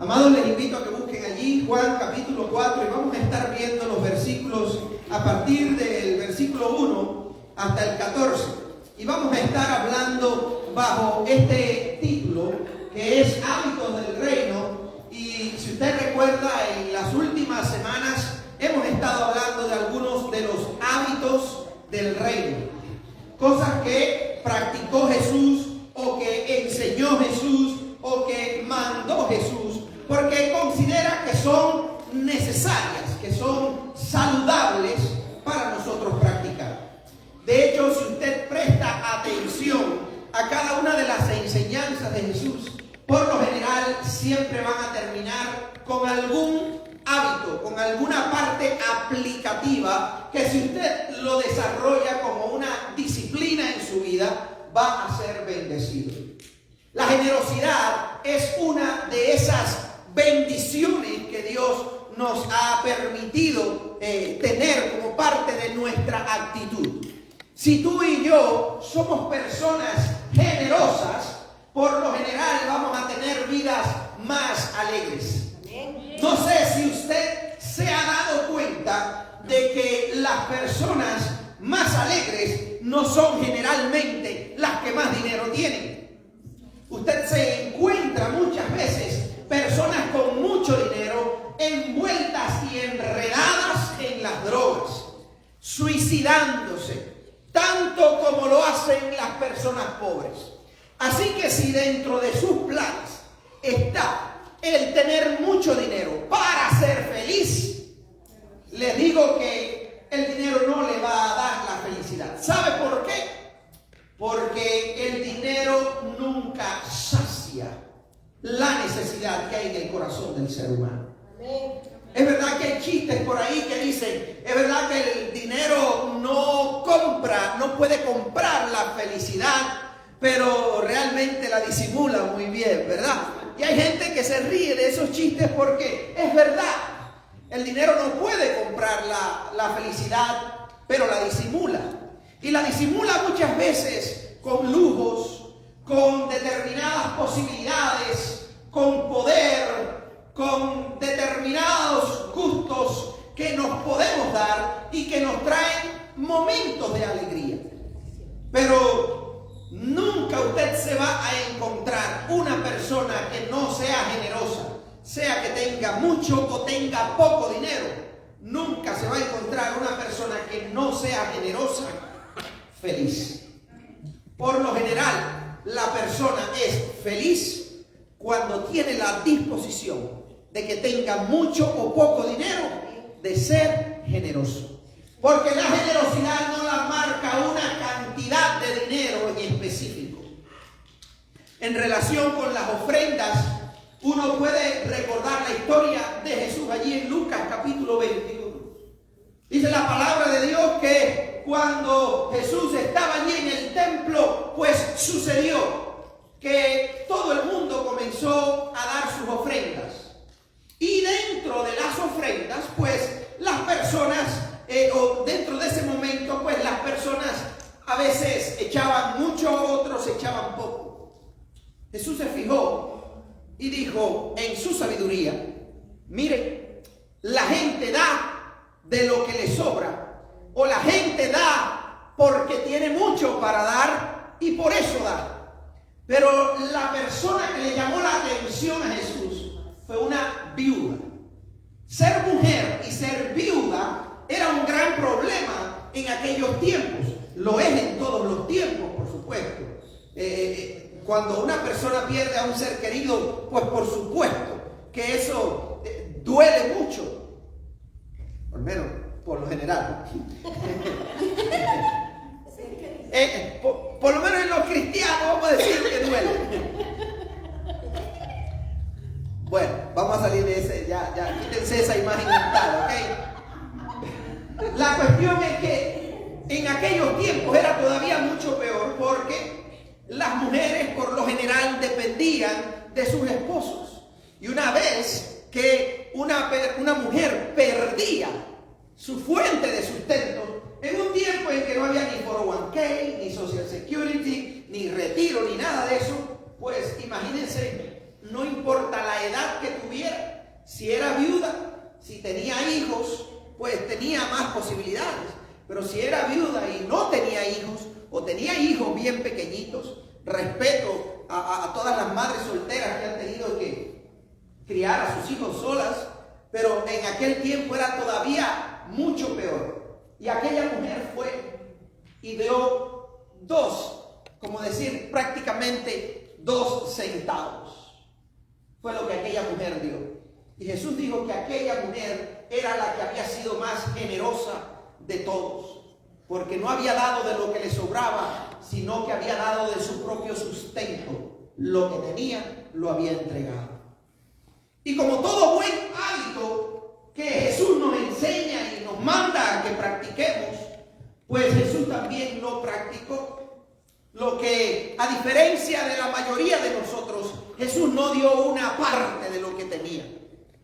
Amados, les invito a que busquen allí Juan capítulo 4 y vamos a estar viendo los versículos a partir del versículo 1 hasta el 14. Y vamos a estar hablando bajo este título que es Hábitos del Reino. Y si usted recuerda, en las últimas semanas hemos estado hablando de algunos de los hábitos del reino. Cosas que practicó Jesús o que enseñó Jesús o que mandó Jesús, porque considera que son necesarias, que son saludables para nosotros practicar. De hecho, si usted presta atención a cada una de las enseñanzas de Jesús, por lo general siempre van a terminar con algún hábito, con alguna parte aplicativa que si usted lo desarrolla como una disciplina en su vida, va a ser bendecido. La generosidad es una de esas bendiciones que Dios nos ha permitido tener como parte de nuestra actitud. Si tú y yo somos personas generosas, por lo general vamos a tener vidas más alegres. No sé si usted se ha dado cuenta de que las personas más alegres no son generalmente las que más dinero tienen. Usted se encuentra muchas veces personas con mucho dinero envueltas y enredadas en las drogas, suicidándose, tanto como lo hacen las personas pobres. Así que si dentro de sus planes está el tener mucho dinero para ser feliz, le digo que el dinero no le va a dar la felicidad. ¿Sabe por qué? Porque el dinero nunca sacia la necesidad que hay en el corazón del ser humano. Es verdad que hay chistes por ahí que dicen, es verdad que el dinero no puede comprar la felicidad, pero realmente la disimula muy bien, ¿verdad? Y hay gente que se ríe de esos chistes porque es verdad, el dinero no puede comprar la felicidad, pero la disimula. Y la disimula muchas veces con lujos, con determinadas posibilidades, con poder, con determinados gustos que nos podemos dar y que nos traen momentos de alegría. Pero nunca usted se va a encontrar una persona que no sea generosa, sea que tenga mucho o tenga poco dinero. Nunca se va a encontrar una persona que no sea generosa, feliz. Por lo general, la persona es feliz cuando tiene la disposición de que tenga mucho o poco dinero, de ser generoso. Porque la generosidad no la marca una cantidad de dinero en específico. En relación con las ofrendas, uno puede recordar la historia de Jesús allí en Lucas capítulo 21. Dice la palabra de Dios que cuando Jesús estaba allí en el templo, pues sucedió que todo el mundo comenzó a dar sus ofrendas. Y dentro de las ofrendas, pues las personas, o dentro de ese momento, pues las personas a veces echaban mucho, otros echaban poco. Jesús se fijó y dijo en su sabiduría, mire, la gente da de lo que le sobra, o la gente da porque tiene mucho para dar y por eso da. Pero la persona que le llamó la atención a Jesús fue una viuda. Ser mujer y ser viuda era un gran problema en aquellos tiempos. Lo es en todos los tiempos, por supuesto. Cuando una persona pierde a un ser querido, pues por supuesto que eso duele mucho. Por lo menos, por lo general. Por lo menos en los cristianos vamos a decir que duele. Bueno, vamos a salir de ese, ya quítense esa imagen mental, ¿ok? La cuestión es que en aquellos tiempos era todavía mucho peor porque las mujeres por lo general dependían de sus esposos. Y una vez que una mujer perdía su fuente de sustento, en un tiempo en que no había ni 401k, ni Social Security, ni retiro, ni nada de eso, pues imagínense, no importa la edad que tuviera hijos, pues tenía más posibilidades. Pero si era viuda y no tenía hijos, o tenía hijos bien pequeñitos, respeto a todas las madres solteras que han tenido que criar a sus hijos solas, pero en aquel tiempo era todavía mucho peor. Y aquella mujer fue y dio como decir, prácticamente 2 centavos. Fue lo que aquella mujer dio. Y Jesús dijo que aquella mujer era la que había sido más generosa de todos, porque no había dado de lo que le sobraba, sino que había dado de su propio sustento. Lo que tenía, lo había entregado. Y como todo buen hábito que Jesús nos enseña y nos manda a que practiquemos, pues Jesús también lo practicó. Lo que, a diferencia de la mayoría de nosotros, Jesús no dio una parte de lo que tenía.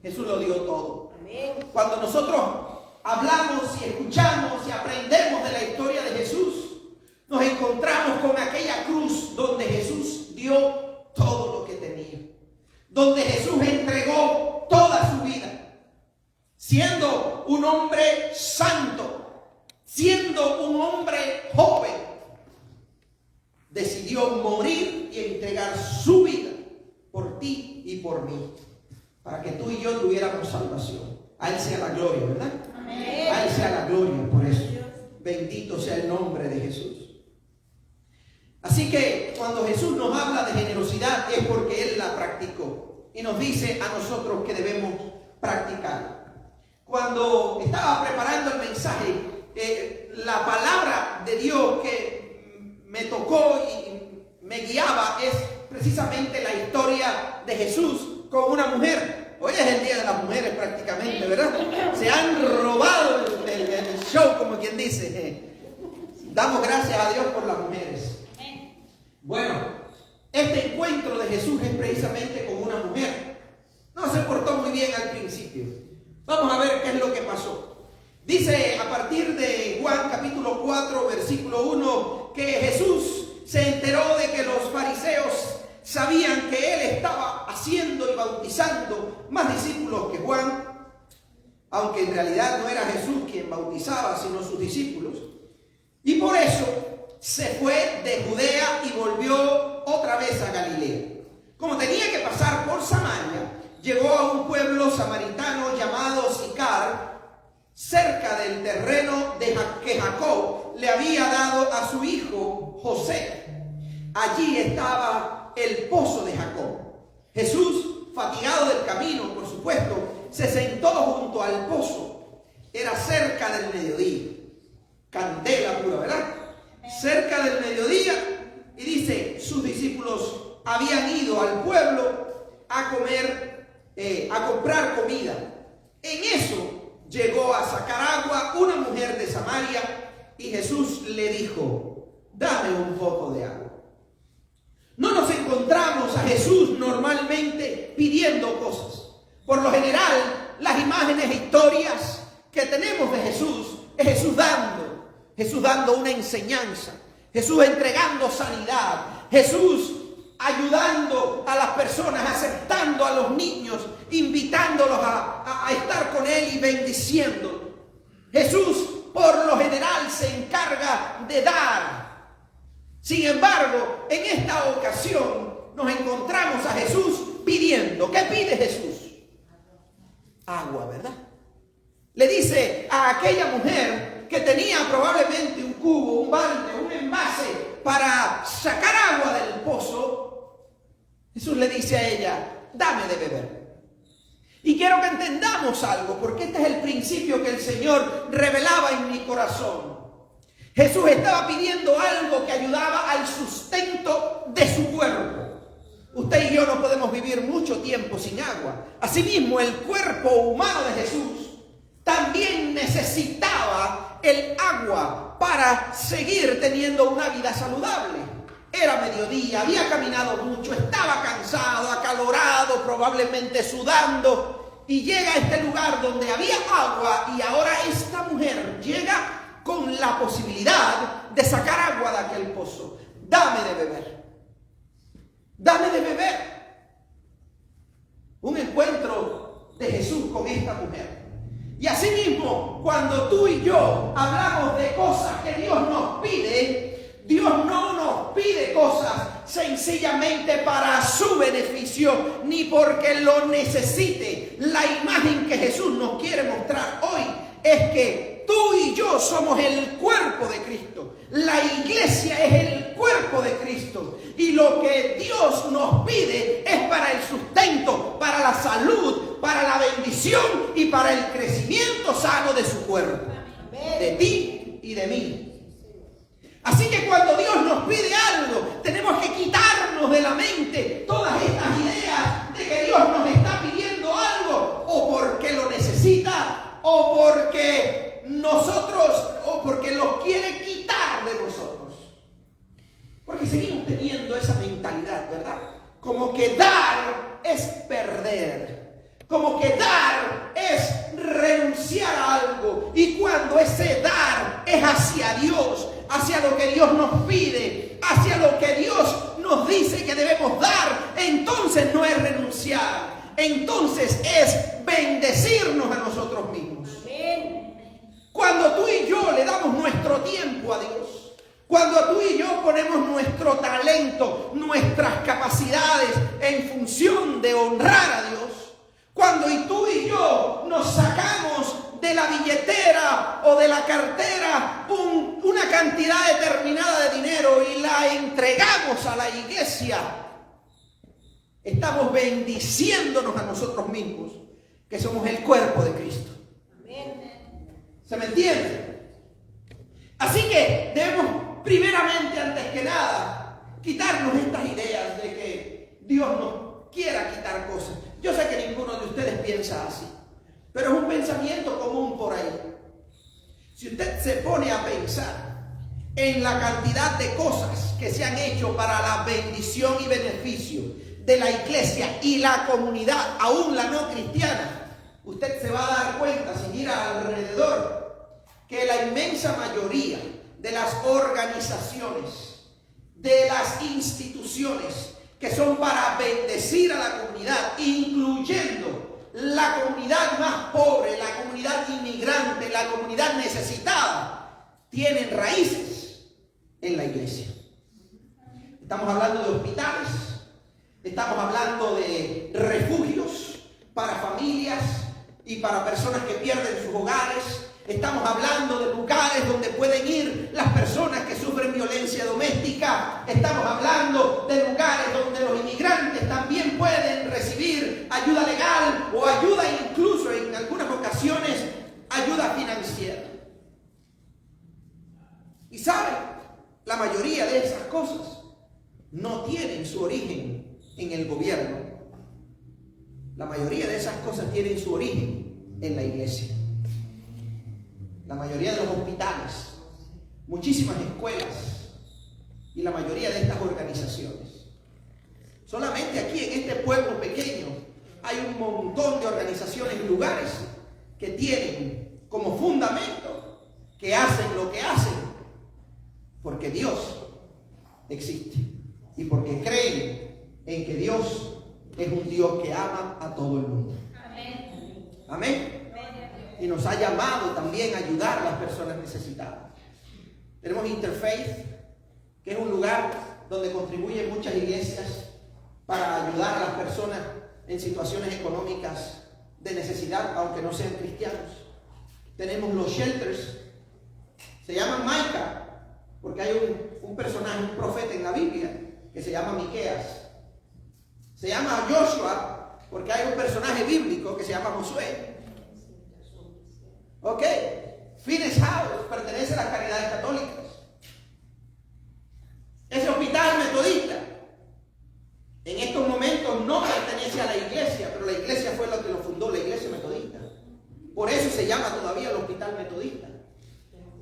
Jesús lo dio todo. Amén. Cuando nosotros hablamos y escuchamos y aprendemos de la historia de Jesús, nos encontramos con aquella cruz donde Jesús dio todo lo que tenía, donde Jesús entregó toda su vida, siendo un hombre santo, siendo un hombre joven, decidió morir y entregar su vida por ti y por mí, para que tú y yo tuviéramos salvación. A Él sea la gloria, ¿verdad? Amén. A Él sea la gloria por eso. Bendito sea el nombre de Jesús. Así que cuando Jesús nos habla de generosidad es porque Él la practicó y nos dice a nosotros que debemos practicar. Cuando estaba preparando el mensaje, la palabra de Dios que me tocó y me guiaba es precisamente la historia de Jesús con una mujer. Hoy es el Día de las Mujeres prácticamente, ¿verdad? Se han robado el show, como quien dice. Damos gracias a Dios por las mujeres. Bueno, este encuentro de Jesús es precisamente con una mujer. No se portó muy bien al principio. Vamos a ver qué es lo que pasó. Dice a partir de Juan capítulo 4, versículo 1, que Jesús se enteró de que los fariseos sabían que Él estaba haciendo y bautizando más discípulos que Juan, aunque en realidad no era Jesús quien bautizaba, sino sus discípulos. Y por eso se fue de Judea y volvió otra vez a Galilea. Como tenía que pasar por Samaria, llegó a un pueblo samaritano llamado Sicar, cerca del terreno que Jacob le había dado a su hijo José. Allí estaba el pozo de Jacob. Jesús, fatigado del camino, por supuesto, se sentó junto al pozo. Era cerca del mediodía. Candela pura, ¿verdad? Cerca del mediodía. Y dice, sus discípulos habían ido al pueblo a comer, a comprar comida. En eso llegó a sacar agua una mujer de Samaria y Jesús le dijo, dame un poco de agua. No nos encontramos a Jesús normalmente pidiendo cosas. Por lo general, las imágenes e historias que tenemos de Jesús es Jesús dando una enseñanza, Jesús entregando sanidad, Jesús ayudando a las personas, aceptando a los niños, invitándolos a estar con Él y bendiciéndolos. Jesús, por lo general, se encarga de dar. Sin embargo, en esta ocasión nos encontramos a Jesús pidiendo. ¿Qué pide Jesús? Agua, ¿verdad? Le dice a aquella mujer que tenía probablemente un cubo, un balde, un envase para sacar agua del pozo. Jesús le dice a ella, dame de beber. Y quiero que entendamos algo, porque este es el principio que el Señor revelaba en mi corazón. Jesús estaba pidiendo algo que ayudaba al sustento de su cuerpo. Usted y yo no podemos vivir mucho tiempo sin agua. Asimismo, el cuerpo humano de Jesús también necesitaba el agua para seguir teniendo una vida saludable. Era mediodía, había caminado mucho, estaba cansado, acalorado, probablemente sudando, y llega a este lugar donde había agua y ahora esta mujer llega con la posibilidad de sacar agua de aquel pozo. Dame de beber. Dame de beber. Un encuentro de Jesús con esta mujer. Y asimismo, cuando tú y yo hablamos de cosas que Dios nos pide, Dios no nos pide cosas sencillamente para su beneficio, ni porque lo necesite. La imagen que Jesús nos quiere mostrar hoy es que tú y yo somos el cuerpo de Cristo. La iglesia es el cuerpo de Cristo. Y lo que Dios nos pide es para el sustento, para la salud, para la bendición y para el crecimiento sano de su cuerpo. De ti y de mí. Así que cuando Dios nos pide algo, tenemos que quitarnos de la mente todas estas ideas de que Dios nos está pidiendo algo o porque lo necesita o porque lo quiere quitar de nosotros. Porque seguimos teniendo esa mentalidad, ¿verdad? Como que dar es perder. Como que dar es renunciar a algo. Y cuando ese dar es hacia Dios, hacia lo que Dios nos pide, hacia lo que Dios nos dice que debemos dar, entonces no es renunciar. Entonces es bendecirnos a nosotros mismos. Cuando tú y yo le damos nuestro tiempo a Dios, cuando tú y yo ponemos nuestro talento, nuestras capacidades en función de honrar a Dios, cuando tú y yo nos sacamos de la billetera o de la cartera una cantidad determinada de dinero y la entregamos a la iglesia, estamos bendiciéndonos a nosotros mismos, que somos el cuerpo de Cristo. ¿Se me entiende? Así que debemos primeramente, antes que nada, quitarnos estas ideas de que Dios nos quiera quitar cosas. Yo sé que ninguno de ustedes piensa así, pero es un pensamiento común por ahí. Si usted se pone a pensar en la cantidad de cosas que se han hecho para la bendición y beneficio de la iglesia y la comunidad, aún la no cristiana, usted se va a dar cuenta, si mira alrededor, que la inmensa mayoría de las organizaciones, de las instituciones que son para bendecir a la comunidad, incluyendo la comunidad más pobre, la comunidad inmigrante, la comunidad necesitada, tienen raíces en la iglesia. Estamos hablando de hospitales, estamos hablando de refugios para familias y para personas que pierden sus hogares. Estamos hablando de lugares donde pueden ir las personas que sufren violencia doméstica. Estamos hablando de lugares donde los inmigrantes también pueden recibir ayuda legal o ayuda incluso en algunas ocasiones ayuda financiera. Y ¿sabe? La mayoría de esas cosas no tienen su origen en el gobierno. La mayoría de esas cosas tienen su origen en la iglesia. La mayoría de los hospitales, muchísimas escuelas y la mayoría de estas organizaciones. Solamente aquí en este pueblo pequeño hay un montón de organizaciones y lugares que tienen como fundamento que hacen lo que hacen porque Dios existe y porque creen en que Dios es un Dios que ama a todo el mundo. Amén. Amén. Y nos ha llamado también a ayudar a las personas necesitadas. Tenemos Interfaith, que es un lugar donde contribuyen muchas iglesias para ayudar a las personas en situaciones económicas de necesidad, aunque no sean cristianos. Tenemos los shelters, se llaman Micah, porque hay un personaje, un profeta en la Biblia, que se llama Miqueas. Se llama Joshua, porque hay un personaje bíblico que se llama Josué. Ok, Finney's House pertenece a las caridades católicas. Ese hospital metodista en estos momentos no pertenece a la iglesia, pero la iglesia fue la que lo fundó, la iglesia metodista. Por eso se llama todavía el hospital metodista.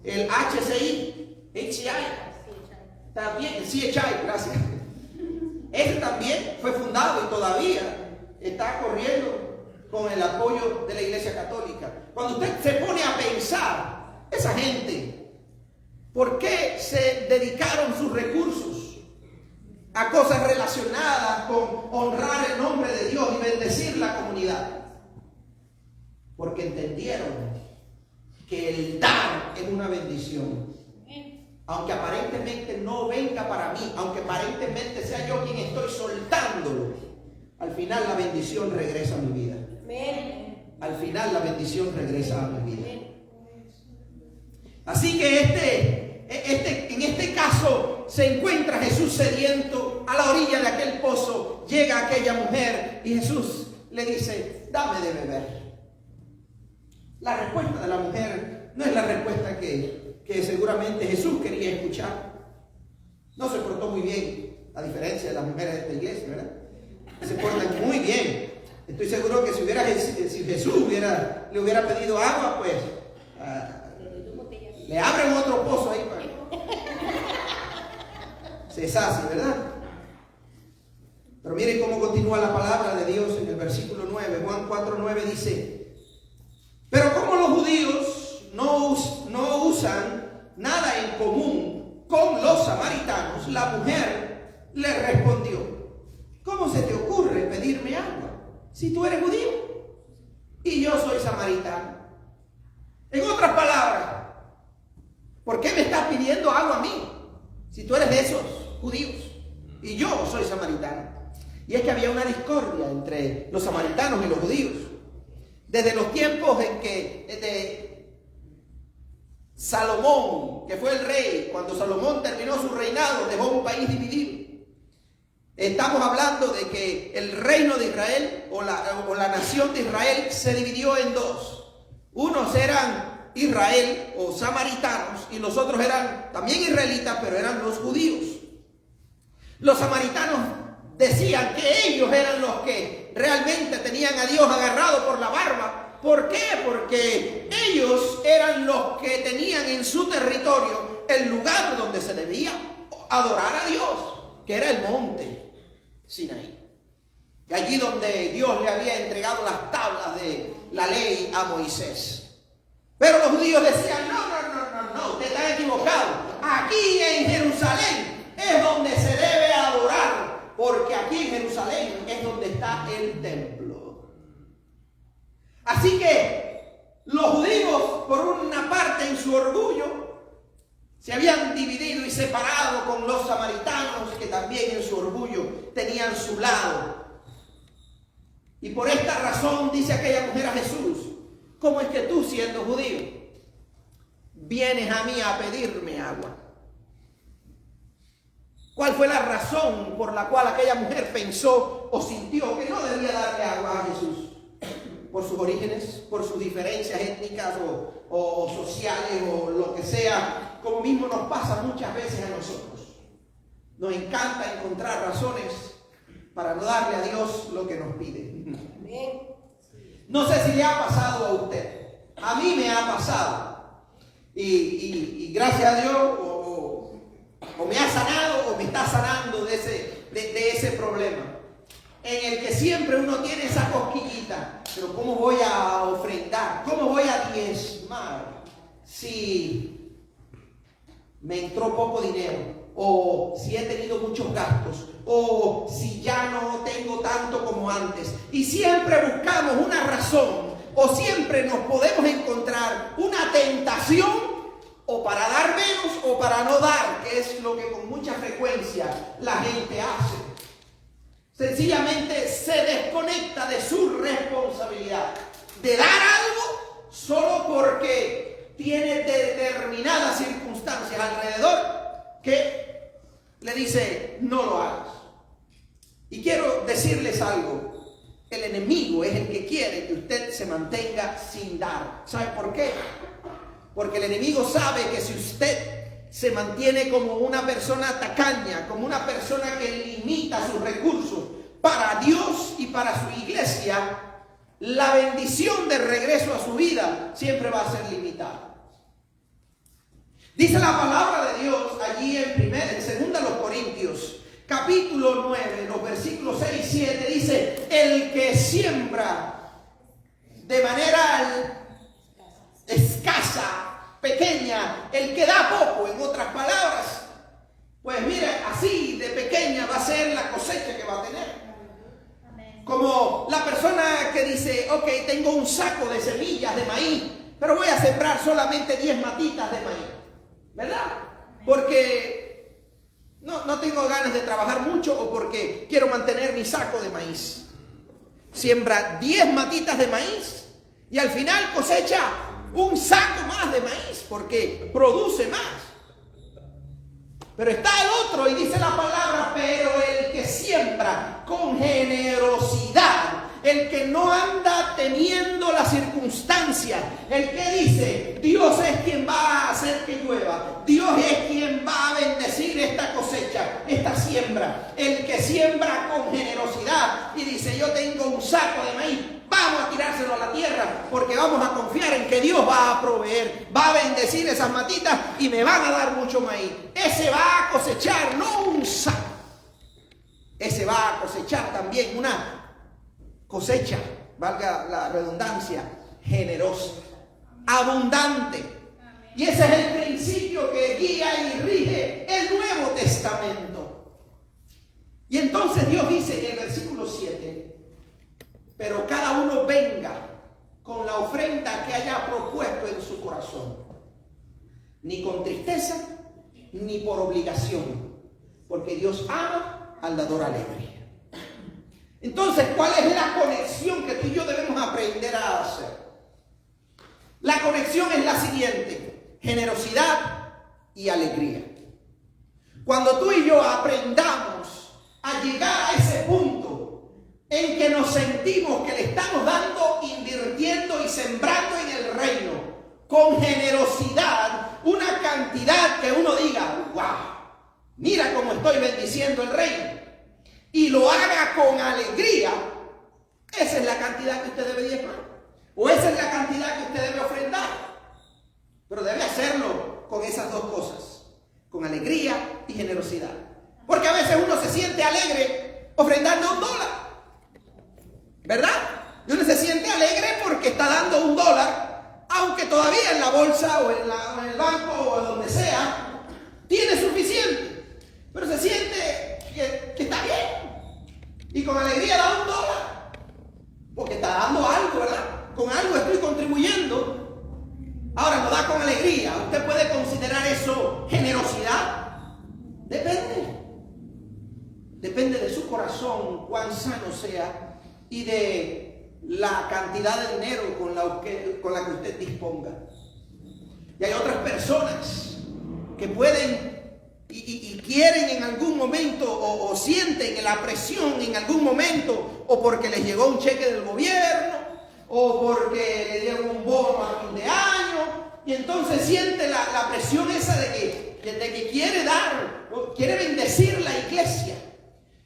El HCI, también, el CHI, gracias. Ese también fue fundado y todavía está corriendo con el apoyo de la iglesia católica. Cuando usted se pone a pensar, esa gente, ¿por qué se dedicaron sus recursos a cosas relacionadas con honrar el nombre de Dios y bendecir la comunidad? porque entendieron que el dar es una bendición. Aunque aparentemente no venga para mí, aunque aparentemente sea yo quien estoy soltándolo, al final la bendición regresa a mi vida. Al final la bendición regresa a mi vida. Así que en este caso se encuentra Jesús sediento a la orilla de aquel pozo. Llega aquella mujer y Jesús le dice: dame de beber. La respuesta de la mujer no es la respuesta que seguramente Jesús quería escuchar. No se portó muy bien, a diferencia de las mujeres de esta iglesia, ¿verdad? Se portan muy bien. Estoy seguro que si Jesús le hubiera pedido agua, pues le abren otro pozo ahí para se sacie, ¿verdad? Pero miren cómo continúa la palabra de Dios en el versículo 9. Juan 4:9 dice: pero como los judíos no usan nada en común con los samaritanos, la mujer le respondió: ¿cómo se te ocurre pedirme agua si tú eres judío y yo soy samaritano? En otras palabras, ¿por qué me estás pidiendo agua a mí si tú eres de esos judíos y yo soy samaritano? Y es que había una discordia entre los samaritanos y los judíos. Desde los tiempos en que Salomón, que fue el rey, cuando Salomón terminó su reinado, dejó un país dividido. Estamos hablando de que el reino de Israel o la nación de Israel se dividió en dos. Unos eran Israel o samaritanos y los otros eran también israelitas, pero eran los judíos. Los samaritanos decían que ellos eran los que realmente tenían a Dios agarrado por la barba. ¿Por qué? Porque ellos eran los que tenían en su territorio el lugar donde se debía adorar a Dios, que era el monte Sinaí. Y allí donde Dios le había entregado las tablas de la ley a Moisés. Pero los judíos decían: no, usted está equivocado. Aquí en Jerusalén es donde se debe adorar, porque aquí en Jerusalén es donde está el templo. Así que los judíos, por una parte en su orgullo, se habían dividido y separado con los samaritanos, que también en su orgullo tenían su lado. Y por esta razón dice aquella mujer a Jesús: ¿cómo es que tú, siendo judío, vienes a mí a pedirme agua? ¿Cuál fue la razón por la cual aquella mujer pensó o sintió que no debía darle agua a Jesús? ¿Por sus orígenes, por sus diferencias étnicas o sociales o lo que sea? Como mismo nos pasa muchas veces a nosotros. Nos encanta encontrar razones para no darle a Dios lo que nos pide. No sé si le ha pasado a usted. A mí me ha pasado. Y gracias a Dios o me ha sanado o me está sanando de ese problema. En el que siempre uno tiene esa cosquillita. Pero ¿cómo voy a ofrendar? ¿Cómo voy a diezmar si me entró poco dinero? O si he tenido muchos gastos, o si ya no tengo tanto como antes. Y siempre buscamos una razón, o siempre nos podemos encontrar una tentación, o para dar menos o para no dar, que es lo que con mucha frecuencia la gente hace. Sencillamente se desconecta de su responsabilidad de dar algo solo porque tiene determinadas circunstancias alrededor que le dice: no lo hagas. Y quiero decirles algo: el enemigo es el que quiere que usted se mantenga sin dar. ¿Sabe por qué? Porque el enemigo sabe que si usted se mantiene como una persona tacaña, como una persona que limita sus recursos para Dios y para su iglesia, la bendición de regreso a su vida siempre va a ser limitada. Dice la palabra de Dios allí en 2 Corintios, capítulo 9, los versículos 6 y 7, dice: el que siembra de manera escasa, pequeña, el que da poco, en otras palabras, pues mire, así de pequeña va a ser la cosecha que va a tener. Como la persona que dice, ok, tengo un saco de semillas de maíz, pero voy a sembrar solamente 10 matitas de maíz, ¿verdad? Porque no tengo ganas de trabajar mucho o porque quiero mantener mi saco de maíz. Siembra 10 matitas de maíz y al final cosecha un saco más de maíz porque produce más. Pero está el otro y dice la palabra, pero el que siembra con generosidad, el que no anda temiendo las circunstancias, el que dice, Dios es quien va a hacer que llueva, Dios es quien va a bendecir esta cosecha, esta siembra, el que siembra con generosidad y dice, yo tengo un saco de maíz, vamos a tirárselo a la tierra porque vamos a confiar en que Dios va a proveer, va a bendecir esas matitas y me van a dar mucho maíz. Ese va a cosechar no un saco, ese va a cosechar también una cosecha, valga la redundancia, generosa, abundante. Y ese es el principio que guía y rige el Nuevo Testamento. Y entonces Dios dice en el versículo 7, pero cada uno venga con la ofrenda que haya propuesto en su corazón, ni con tristeza, ni por obligación, porque Dios ama al dador alegre. Entonces, ¿cuál es la conexión que tú y yo debemos aprender a hacer? La conexión es la siguiente: generosidad y alegría. Cuando tú y yo aprendamos a llegar a ese punto en que nos sentimos que le estamos dando, invirtiendo y sembrando en el reino con generosidad, una cantidad que uno diga, wow, mira cómo estoy bendiciendo el reino, y lo haga con alegría, esa es la cantidad que usted debe diezmar, o esa es la cantidad que usted debe ofrendar. Pero debe hacerlo con esas dos cosas, con alegría y generosidad. Porque a veces uno se siente alegre ofrendando $1, ¿verdad? Y uno se siente alegre porque está dando $1, aunque todavía en la bolsa o en el banco o donde sea tiene suficiente, pero se siente que está bien y con alegría da $1 porque está dando algo, ¿verdad? Con algo estoy contribuyendo. Ahora, no da con alegría. ¿Usted puede considerar eso generosidad? Depende de su corazón, cuán sano sea, y de la cantidad de dinero con la que usted disponga. Y hay otras personas que pueden y quieren en algún momento o sienten la presión en algún momento, o porque les llegó un cheque del gobierno, o porque le dieron un bono a fin de año, y entonces siente la presión esa de que quiere dar, quiere bendecir la iglesia,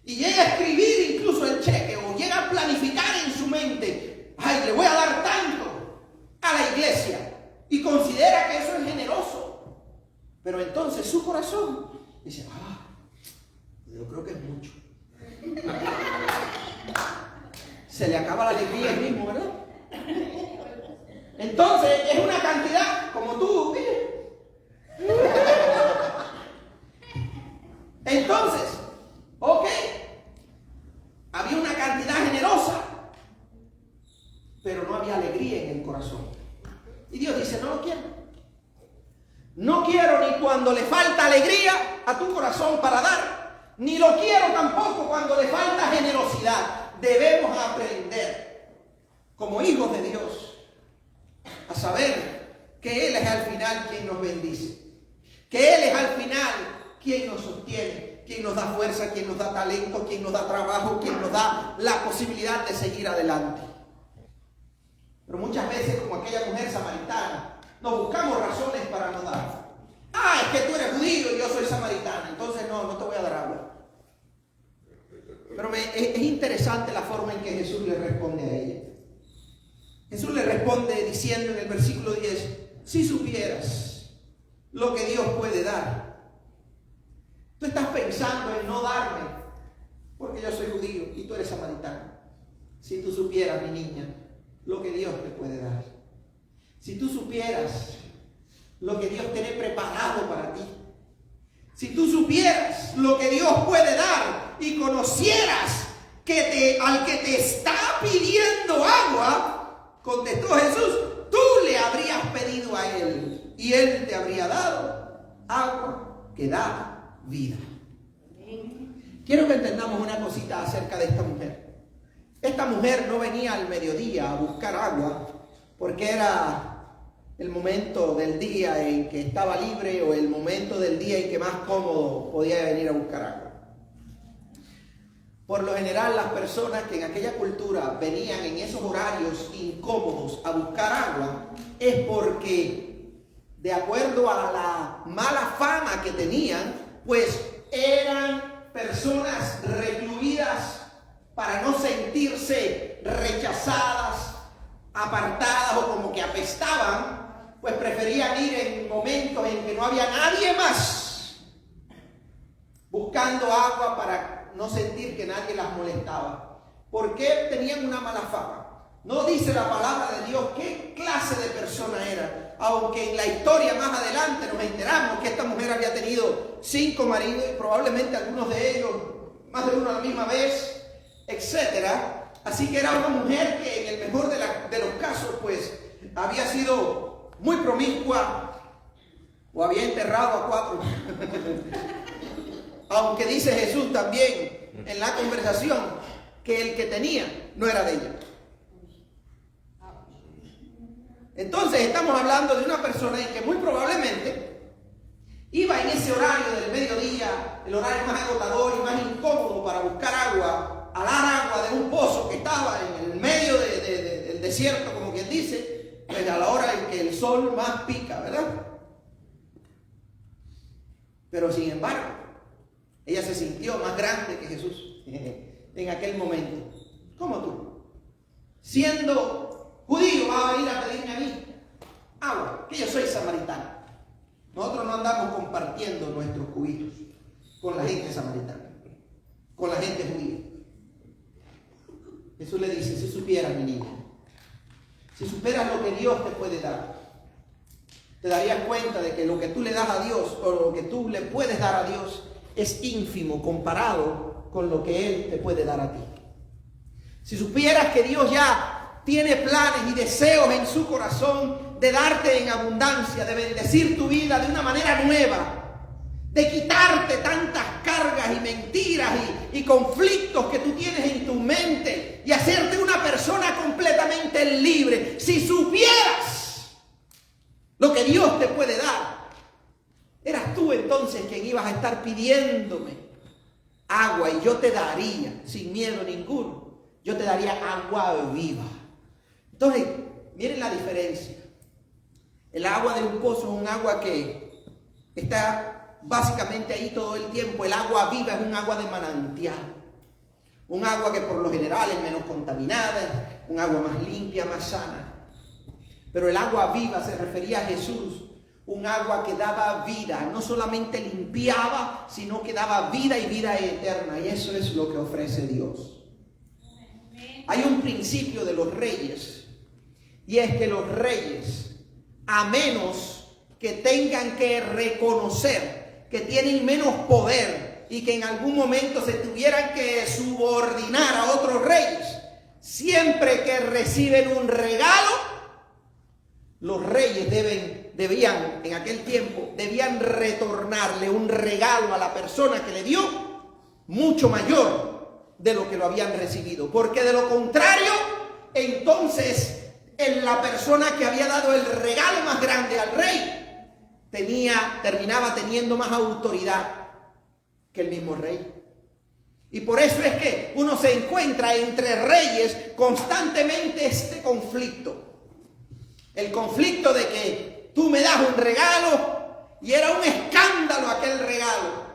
y llega a escribir incluso el cheque, o llega a planificar en su mente, ay, le voy a dar tanto a la iglesia, y considera que eso es generoso. Pero entonces su corazón dice, yo creo que es mucho. Se le acaba la alegría ahí mismo, ¿verdad? Entonces es una cantidad como tú, mire. Entonces, ok, había una cantidad generosa, pero no había alegría en el corazón. Y Dios dice, no lo quiero. No quiero ni cuando le falta alegría a tu corazón para dar, ni lo quiero tampoco cuando le falta generosidad. Debemos aprender, como hijos de Dios, a saber que Él es al final quien nos bendice, que Él es al final quien nos sostiene, quien nos da fuerza, quien nos da talento, quien nos da trabajo, quien nos da la posibilidad de seguir adelante. Pero muchas veces, como aquella mujer samaritana, nos buscamos razones para no dar. Es que tú eres judío y yo soy samaritana, entonces no te voy a dar agua. Pero es interesante la forma en que Jesús le responde a ella. Jesús le responde diciendo en el versículo 10, si supieras lo que Dios puede dar. Tú estás pensando en no darme porque yo soy judío y tú eres samaritano. Si tú supieras, mi niña, lo que Dios te puede dar. Si tú supieras lo que Dios tiene preparado para ti. Si tú supieras lo que Dios puede dar y conocieras al que te está pidiendo agua, contestó Jesús, tú le habrías pedido a él y él te habría dado agua que da vida. Quiero que entendamos una cosita acerca de esta mujer. Esta mujer no venía al mediodía a buscar agua porque era el momento del día en que estaba libre o el momento del día en que más cómodo podía venir a buscar agua. Por lo general, las personas que en aquella cultura venían en esos horarios incómodos a buscar agua es porque, de acuerdo a la mala fama que tenían, pues eran personas recluidas para no sentirse rechazadas, apartadas o como que apestaban, pues preferían ir en momentos en que no había nadie más buscando agua para no sentir que nadie las molestaba. ¿Por qué tenían una mala fama? No dice la palabra de Dios qué clase de persona era, aunque en la historia más adelante nos enteramos que esta mujer había tenido 5 maridos y probablemente algunos de ellos más de uno a la misma vez, etcétera. Así que era una mujer que en el mejor de los casos pues había sido muy promiscua o había enterrado a 4. Aunque dice Jesús también en la conversación que el que tenía no era de ella. Entonces estamos hablando de una persona en que muy probablemente iba en ese horario del mediodía, el horario más agotador y más incómodo para buscar agua, a dar agua de un pozo que estaba en el medio del desierto, como quien dice, pues a la hora en que el sol más pica, ¿verdad? Pero sin embargo, ella se sintió más grande que Jesús en aquel momento. ¿Cómo tú? Siendo judío, vas a venir a pedirme a mí agua, que yo soy samaritano. Nosotros no andamos compartiendo nuestros cubitos con la gente samaritana, con la gente judía. Jesús le dice, si supieras, mi niña, si supieras lo que Dios te puede dar, te darías cuenta de que lo que tú le das a Dios o lo que tú le puedes dar a Dios es ínfimo comparado con lo que Él te puede dar a ti. Si supieras que Dios ya tiene planes y deseos en su corazón de darte en abundancia, de bendecir tu vida de una manera nueva, de quitarte tantas cargas y mentiras y conflictos que tú tienes en tu mente y hacerte una persona completamente libre. Si supieras lo que Dios te puede dar, eras tú entonces quien ibas a estar pidiéndome agua y yo te daría, sin miedo ninguno, yo te daría agua viva. Entonces, miren la diferencia. El agua de un pozo es un agua que está básicamente ahí todo el tiempo. El agua viva es un agua de manantial. Un agua que por lo general es menos contaminada, un agua más limpia, más sana. Pero el agua viva se refería a Jesús. Un agua que daba vida, no solamente limpiaba, sino que daba vida y vida eterna. Y eso es lo que ofrece Dios. Hay un principio de los reyes, y es que los reyes, a menos que tengan que reconocer que tienen menos poder y que en algún momento se tuvieran que subordinar a otros reyes, siempre que reciben un regalo, los reyes debían retornarle un regalo a la persona que le dio mucho mayor de lo que lo habían recibido, porque de lo contrario, entonces la persona que había dado el regalo más grande al rey terminaba teniendo más autoridad que el mismo rey. Y por eso es que uno se encuentra entre reyes constantemente este conflicto. El conflicto de que tú me das un regalo y era un escándalo aquel regalo.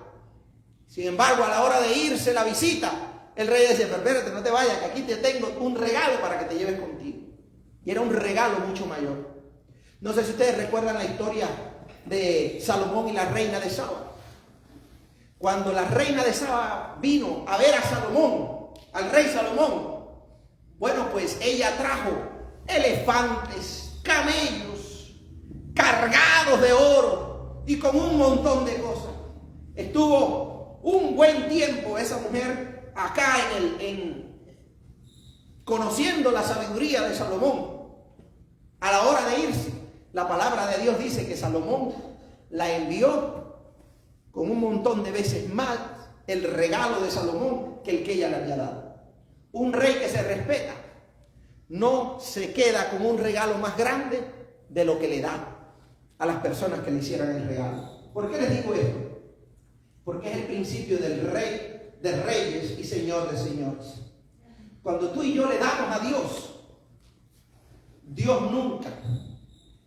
Sin embargo, a la hora de irse la visita, el rey decía, pero espérate, no te vayas, que aquí te tengo un regalo para que te lleves contigo. Y era un regalo mucho mayor. No sé si ustedes recuerdan la historia de Salomón y la reina de Saba. Cuando la reina de Saba vino a ver a Salomón, al rey Salomón, bueno, pues ella trajo elefantes, camellos, cargados de oro y con un montón de cosas. Estuvo un buen tiempo esa mujer acá conociendo la sabiduría de Salomón, a la hora de irse, la palabra de Dios dice que Salomón la envió con un montón de veces más el regalo de Salomón que el que ella le había dado. Un rey que se respeta no se queda con un regalo más grande de lo que le da a las personas que le hicieran el regalo. ¿Por qué les digo esto? Porque es el principio del rey de reyes y señor de señores. Cuando tú y yo le damos a Dios, Dios nunca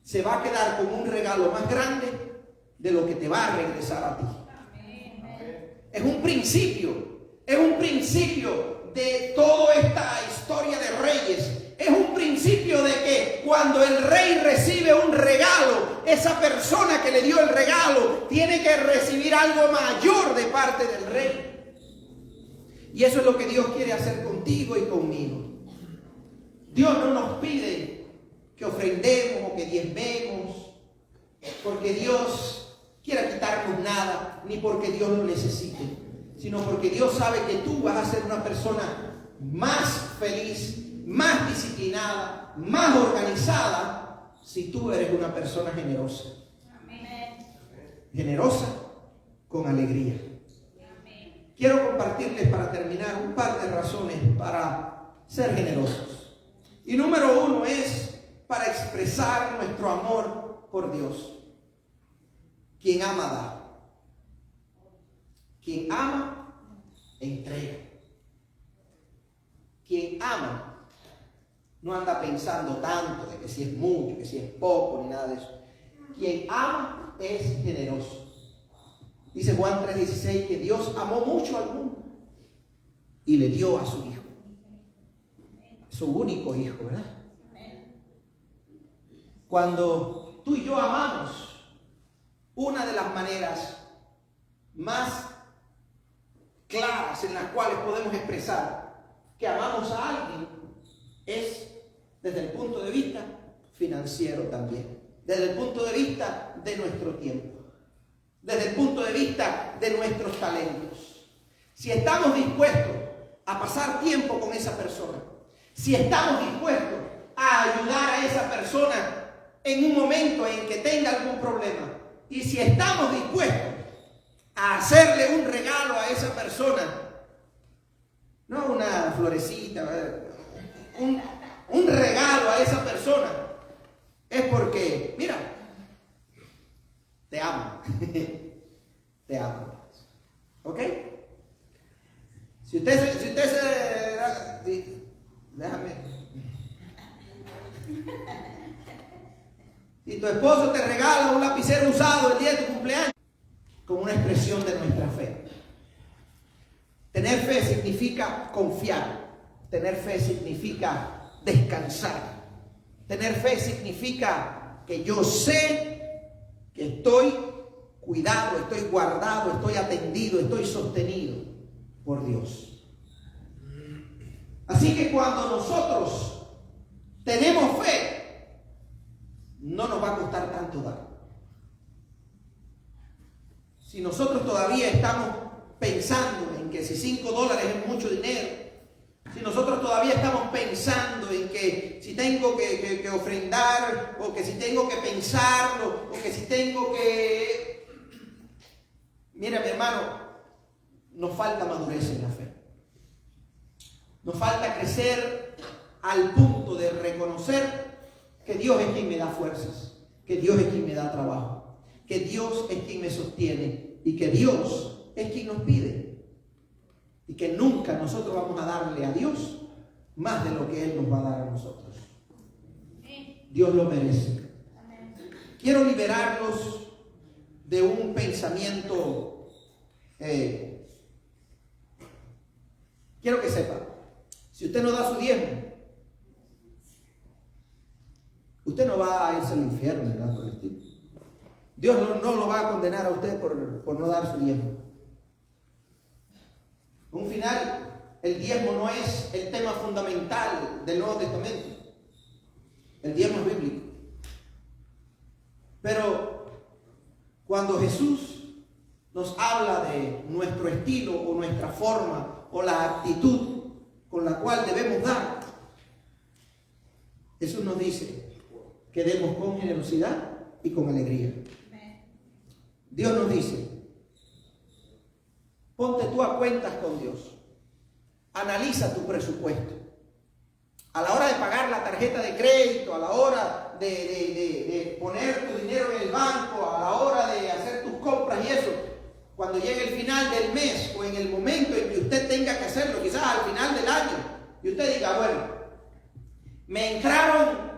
se va a quedar con un regalo más grande de lo que te va a regresar a ti. Es un principio de toda esta historia de reyes. Es un principio de que cuando el rey recibe un regalo, esa persona que le dio el regalo tiene que recibir algo mayor de parte del rey. Y eso es lo que Dios quiere hacer contigo y conmigo. Dios no nos pide que ofrendemos o que diezmemos porque Dios quiera quitarnos nada, ni porque Dios lo necesite, sino porque Dios sabe que tú vas a ser una persona más feliz, más disciplinada, más organizada, si tú eres una persona generosa. Amén. Generosa con alegría. Amén. Quiero compartirles para terminar un par de razones para ser generosos. Y número uno es para expresar nuestro amor por Dios. Quien ama da. Quien ama entrega. Quien ama no anda pensando tanto de que si es mucho, que si es poco, ni nada de eso. Quien ama es generoso. Dice Juan 3:16 que Dios amó mucho al mundo y le dio a su hijo. Su único hijo, ¿verdad? Cuando tú y yo amamos, una de las maneras más claras en las cuales podemos expresar que amamos a alguien es desde el punto de vista financiero también, desde el punto de vista de nuestro tiempo, desde el punto de vista de nuestros talentos. Si estamos dispuestos a pasar tiempo con esa persona, si estamos dispuestos a ayudar a esa persona en un momento en que tenga algún problema, y si estamos dispuestos a hacerle un regalo a esa persona, no una florecita, un regalo a esa persona, es porque, mira, te amo. Te amo. ¿Ok? Si usted se déjame. Si tu esposo te regala un lapicero usado el día de tu cumpleaños, como una expresión de nuestra fe. Tener fe significa confiar. Tener fe significa descansar. Tener fe significa que yo sé que estoy cuidado, estoy guardado, estoy atendido, estoy sostenido por Dios. Así que cuando nosotros tenemos fe, no nos va a costar tanto dar. Si nosotros todavía estamos pensando en que si $5 es mucho dinero, si nosotros todavía estamos pensando en que si tengo que ofrendar, o que si tengo que pensarlo, o que si tengo que... Mira, mi hermano, nos falta madurez en la fe. Nos falta crecer al punto de reconocer que Dios es quien me da fuerzas, que Dios es quien me da trabajo, que Dios es quien me sostiene y que Dios es quien nos pide. Y que nunca nosotros vamos a darle a Dios más de lo que Él nos va a dar a nosotros. Dios lo merece. Quiero liberarlos de un pensamiento. Quiero que sepan, si usted no da su diezmo, usted no va a irse al infierno, ¿verdad? Por el estilo. Dios no lo va a condenar a usted por no dar su diezmo. Un final, el diezmo no es el tema fundamental del Nuevo Testamento. El diezmo es bíblico. Pero cuando Jesús nos habla de nuestro estilo o nuestra forma o la actitud con la cual debemos dar. Jesús nos dice que demos con generosidad y con alegría. Dios nos dice, ponte tú a cuentas con Dios. Analiza tu presupuesto. A la hora de pagar la tarjeta de crédito, a la hora de poner tu dinero en el banco, a la hora de hacer tus compras y eso, cuando llegue el final del mes o en el momento en que usted tenga que hacerlo, quizás al final del año, y usted diga, bueno, me entraron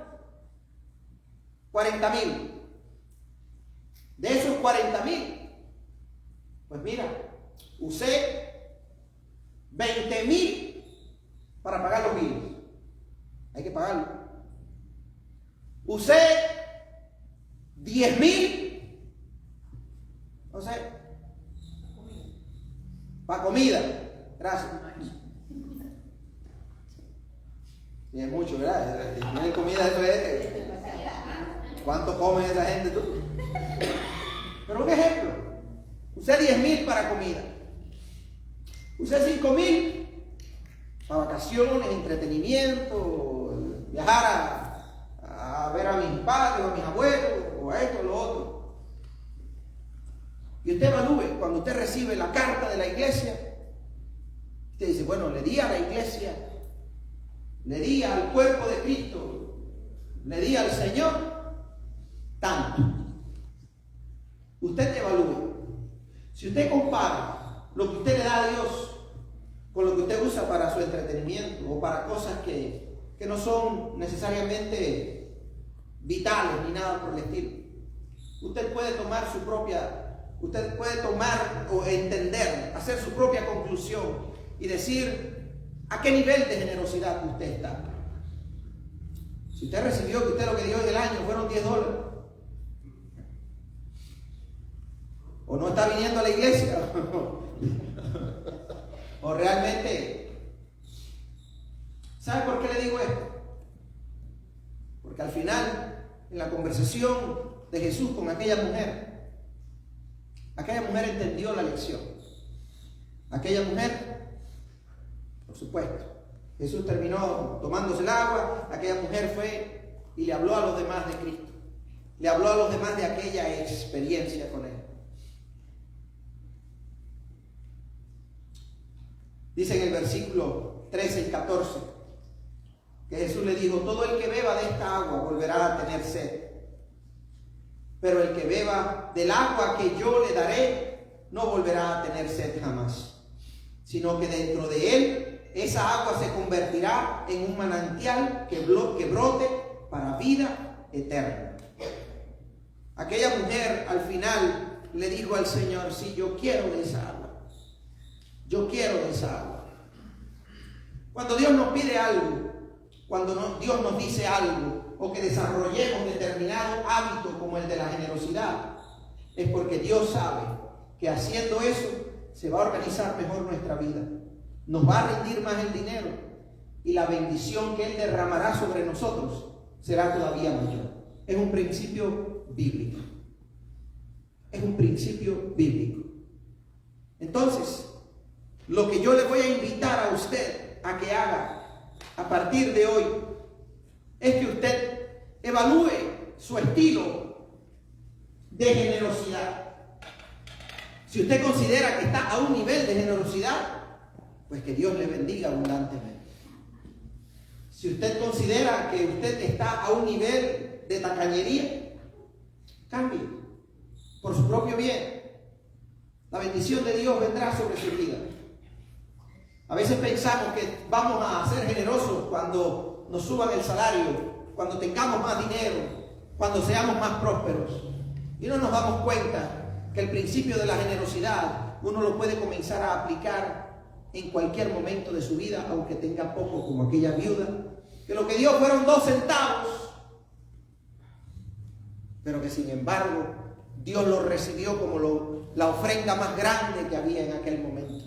40,000. De esos 40,000, pues mira, usé 20,000 para pagar los biles. Hay que pagarlo. Usé 10,000, no sé, para comida. Gracias. Sí, es mucho, ¿verdad? Si tienen comida, eso es. ¿Cuánto come esa gente tú? Pero un ejemplo. Usé 10,000 para comida. Usé 5,000 para vacaciones, entretenimiento, viajar a ver a mis padres, o a mis abuelos, o a esto o lo otro. Y usted evalúe, cuando usted recibe la carta de la iglesia, usted dice, bueno, le di a la iglesia, le di al cuerpo de Cristo, le di al Señor tanto. Usted evalúe. Si usted compara lo que usted le da a Dios con lo que usted usa para su entretenimiento o para cosas que no son necesariamente vitales ni nada por el estilo, usted puede tomar o entender, hacer su propia conclusión y decir a qué nivel de generosidad usted está. Si usted recibió que usted lo que dio en el año fueron $10, o no está viniendo a la iglesia, o realmente, ¿sabe por qué le digo esto? Porque al final, en la conversación de Jesús con aquella mujer entendió la lección. Aquella mujer, por supuesto, Jesús terminó tomándose el agua, aquella mujer fue y le habló a los demás de Cristo. Le habló a los demás de aquella experiencia con él. Dice en el versículo 13 y 14 que Jesús le dijo, todo el que beba de esta agua volverá a tener sed. Pero el que beba del agua que yo le daré no volverá a tener sed jamás, sino que dentro de él esa agua se convertirá en un manantial que brote para vida eterna. Aquella mujer al final le dijo al Señor, sí, yo quiero de esa agua. Yo quiero de esa agua. Cuando Dios nos pide algo, Dios nos dice algo, o que desarrollemos determinado hábito como el de la generosidad, es porque Dios sabe que haciendo eso se va a organizar mejor nuestra vida. Nos va a rendir más el dinero y la bendición que Él derramará sobre nosotros será todavía mayor. Es un principio bíblico. Es un principio bíblico. Entonces, lo que yo le voy a invitar a usted a que haga a partir de hoy es que usted evalúe su estilo de generosidad. Si usted considera que está a un nivel de generosidad, pues que Dios le bendiga abundantemente. Si usted considera que usted está a un nivel de tacañería, cambie por su propio bien. La bendición de Dios vendrá sobre su vida. A veces pensamos que vamos a ser generosos cuando nos suban el salario, cuando tengamos más dinero, cuando seamos más prósperos. Y no nos damos cuenta que el principio de la generosidad uno lo puede comenzar a aplicar en cualquier momento de su vida, aunque tenga poco, como aquella viuda, que lo que dio fueron 2 centavos, pero que sin embargo Dios lo recibió como la ofrenda más grande que había en aquel momento.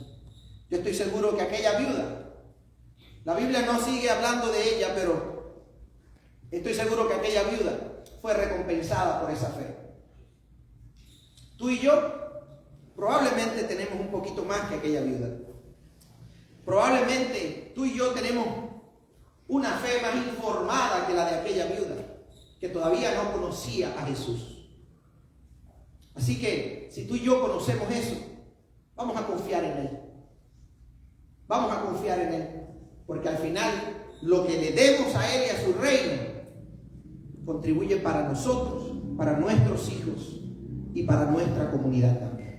Yo estoy seguro que aquella viuda, la Biblia no sigue hablando de ella, pero estoy seguro que aquella viuda fue recompensada por esa fe. Tú y yo probablemente tenemos un poquito más que aquella viuda. Probablemente tú y yo tenemos una fe más informada que la de aquella viuda, que todavía no conocía a Jesús. Así que si tú y yo conocemos eso, vamos a confiar en Él. Vamos a confiar en Él, porque al final lo que le demos a Él y a su reino contribuye para nosotros, para nuestros hijos y para nuestra comunidad también.